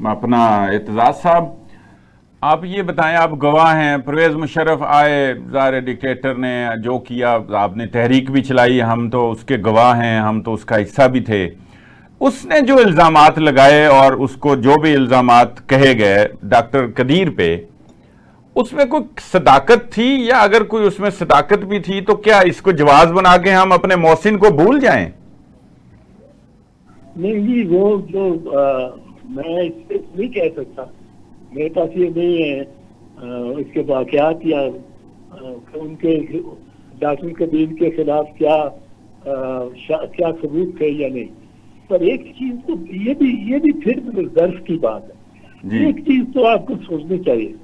अपना एतजाज साहब, आप ये बताएं, आप गवाह हैं, परवेज मुशर्रफ आए, ज़ाहिर डिक्टेटर ने जो किया, आपने तहरीक भी चलाई, हम तो उसके गवाह हैं, हम तो उसका हिस्सा भी थे। उसने जो इल्ज़ामात लगाए और उसको जो भी इल्ज़ामात कहे गए डॉक्टर कदीर पे, उसमें कोई सदाकत थी, या अगर कोई उसमें सदाकत भी थी तो क्या इसको जवाब बना के हम अपने मोहसिन को भूल जाएं? नहीं जी, वो जो मैं इससे नहीं कह सकता, मेरे पास ये नहीं है इसके वाकयात या उनके डॉक्टर कदीर के खिलाफ क्या सबूत थे या नहीं। पर एक चीज तो ये भी फिर दर्द की बात है। एक चीज तो आपको सोचनी चाहिए,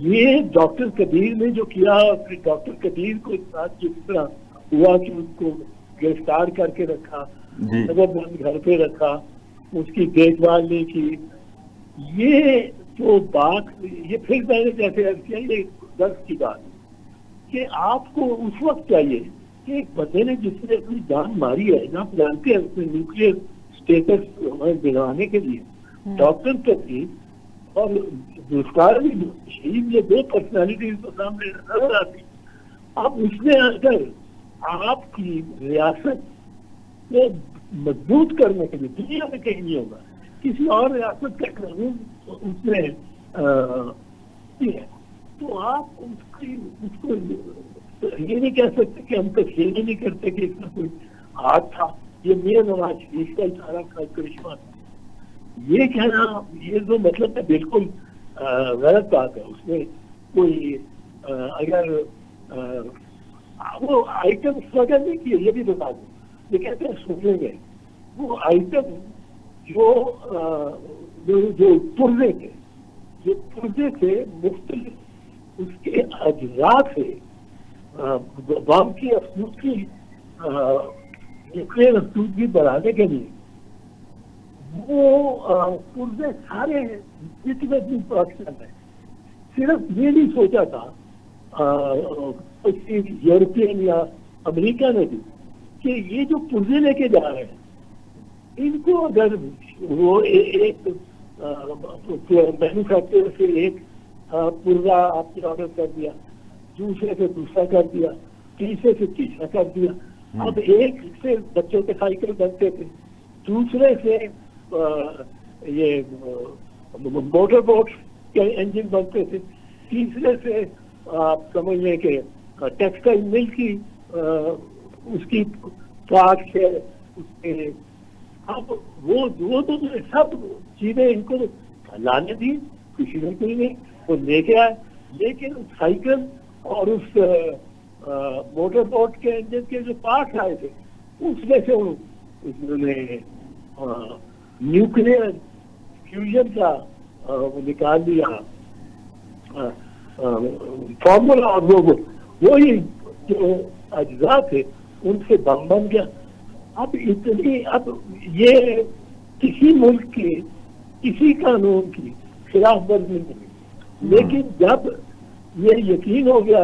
ये डॉक्टर कदीर ने जो किया, फिर डॉक्टर कदीर को साथ जिस तरह हुआ कि उनको गिरफ्तार करके रखा, नजरबंद घर पे रखा, उसकी देखभाल नहीं की, ये तो बात, ये फिर मैंने जैसे अर्ज किया, ये दर्द की बात कि आपको उस वक्त चाहिए कि एक बंदे ने जिसने अपनी जान मारी है, आप जानते हैं उसने न्यूक्लियर स्टेटस दिलाने के लिए डॉक्टर कदीर और गिरफ्तार भी शहीद, ये दो पर्सनैलिटीज तो सामने नजर आती। अब उसने अगर आपकी रियासत को मजबूत करने के लिए, दुनिया में कहीं नहीं होगा, किसी और रियासत का कानून उसने तो आप उसको ये नहीं कह सकते कि हम तस्लीम नहीं करते कि इसका कोई हाथ था। ये मियां नवाज शरीफ का सारा करिश्मा था। ये कहना, ये जो मतलब है, बिल्कुल गलत बात है। उसमें कोई अगर वो आइटम स्ट्रगल नहीं किए, ये भी बता दूं, ये कहते हैं सुनेंगे, वो आइटम जो पुर्जे थे, मुख्तलिफ उसके अज्जा से बम की अफसूदगी, न्यूक्लियर अफसूदगी बढ़ाने के लिए वो पुर्जे सारे जितने भी पाकिस्तान में, सिर्फ ये नहीं सोचा था यूरोपियन या अमेरिका ने भी कि ये जो पुर्जे लेके जा रहे हैं, इनको अगर वो एक मैन्युफैक्चरर से एक पुर्जा आपने ऑर्डर कर दिया, दूसरे से दूसरा कर दिया, तीसरे से तीसरा कर दिया। अब एक से बच्चों के साइकिल बनते थे, दूसरे से ये मोटर बोट के इंजन बनते थे, तीसरे से आप समझ लें कि टेक्सटाइल मिल की उसकी पार्ट है उसके। अब वो तो सब चीजें इनको लाने दी, किसी ने कोई नहीं, वो लेके आए। लेकिन साइकिल और उस मोटर बोट के इंजन के जो पार्ट आए थे, उसमें से उन्होंने न्यूक्लियर फ्यूजन का वो निकाल दिया फॉर्मूला, और वो ही जो अज्जा थे उनसे बम बन गया। अब ये किसी मुल्क के किसी कानून की खिलाफ वर्जी नहीं, लेकिन जब ये यकीन हो गया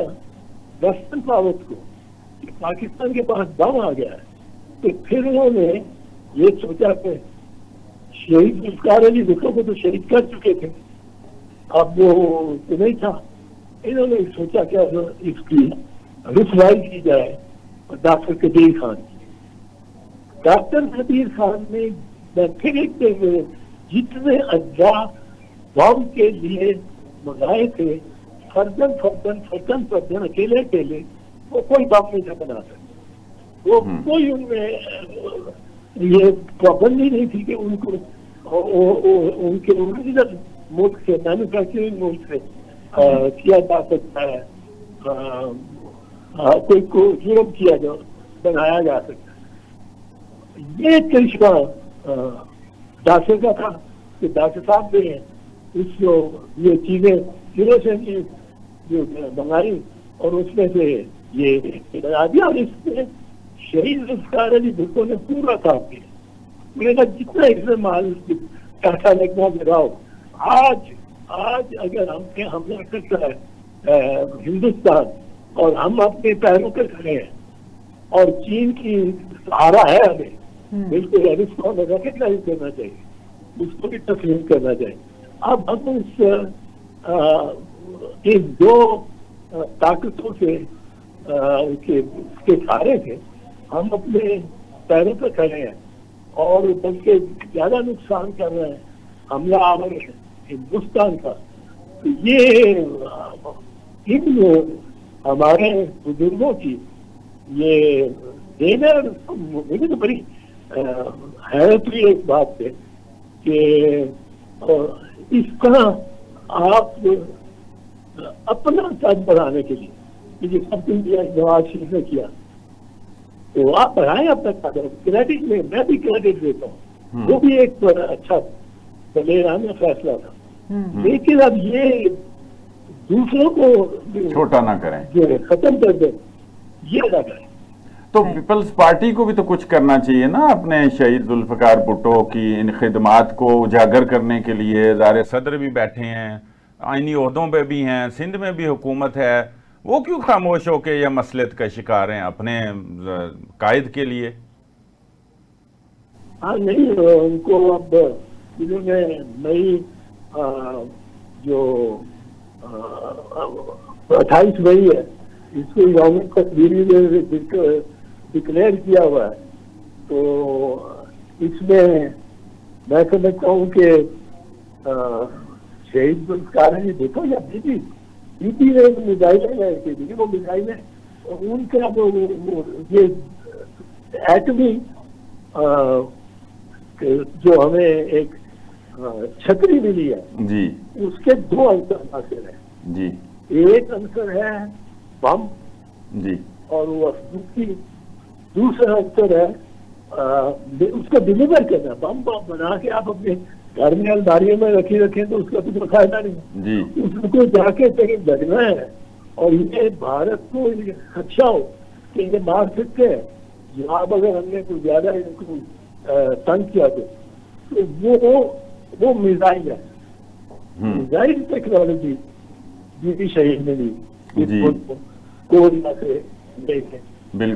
वेस्टर्न पावर्स को कि पाकिस्तान के पास बम आ गया है, तो फिर उन्होंने ये सोचा कि शहीद जुल्फ़िकार अली भुट्टो को तो शहीद कर चुके थे, अब वो तो नहीं था। इन्होंने सोचा क्या इसकी रुसवाई की जाए डॉक्टर कदीर खान की। डॉक्टर कदीर खान ने फिर एक जितने अज्जा बम के लिए मंगाए थे, फर्जन अकेले वो कोई बम नहीं था बना सकते। वो कोई उनमें ये पाबंदी नहीं थी कि उनको उनके ओरिजिनल मुल्क से, मैन्युफैक्चरिंग मुल्क से किया जा सकता है, कोई को जुर्म किया जा बनाया जा सकता है। ये करिश्मा डॉक्टर का था कि डॉक्टर साहब ने उसको ये चीजें फिर से जो मंगाई और उसमें से ये बना दिया, और इसमें शहीद जुल्फ़िकार अली भुट्टो ने पूरा काम किया। मैंने कहा जितना इसमें माल पैसा लगना गिराओ, आज अगर हमने हमला करता है हिंदुस्तान और हम अपने पैरों पर खड़े हैं और चीन की सहारा है हमें, बिल्कुल अब इसको हमें रिकग्नाइज करना चाहिए। उसको भी तस्लीम करना चाहिए। अब हम इन दो ताकतों से के सहारे थे हम अपने पैरों पर खड़े हैं और बल्कि ज्यादा नुकसान कर रहे हैं हमला आवर हिंदुस्तान का। तो ये इन हमारे बुजुर्गों की ये देन है। मुझे तो बड़ी हैरत हुई एक बात से कि इस तरह आप अपना कद बढ़ाने के लिए ये सब कुछ नवाज शरीफ ने किया, तो आप बढ़ाएं अपना कदम। क्रेडिट में मैं भी क्रेडिट देता हूँ, वो भी एक अच्छा बलेराना फैसला था, लेकिन अब ये दूसरों को छोटा ना करें, जो खत्म कर दे, ये ना करें। तो पीपल्स पार्टी को भी तो कुछ करना चाहिए ना अपने शहीद जुल्फकार भुट्टो की इन खिदमात को उजागर करने के लिए। ज़ारे सदर भी बैठे हैं, आईनी ओहदों पे भी हैं, सिंध में भी हुकूमत है, वो क्यों खामोश होके या मसलत का शिकार हैं अपने कायद के लिए? हाँ नहीं, उनको अब इन्होंने नई जो 28 मई है इसको यौम तकदीरी में डिक्लेयर किया हुआ है। तो इसमें मैं समझता हूँ कि शहीद जुल्फकार है, देखो या बीबी ने मिसाइलें है, वो मिसाइलें उनका ये एटमी जो हमें एक छतरी मिली है जी, उसके दो अंतर हासिल है जी। एक अंतर है बम जी, और वो दूसरा अंतर है उसको डिलीवर करना। बम बना के आप अपने घर में अलमारियों में रखें तो उसका तो कोई फायदा नहीं जी। उसको जाके कहीं लगना है और ये भारत को अच्छा हो कि ये मार सकते हैं जवाब अगर हमने कुछ ज्यादा इनको तंग किया तो वो मिसाइल है। मिसाइल टेक्नोलॉजी भी शहीद मिली कोरिया से लेके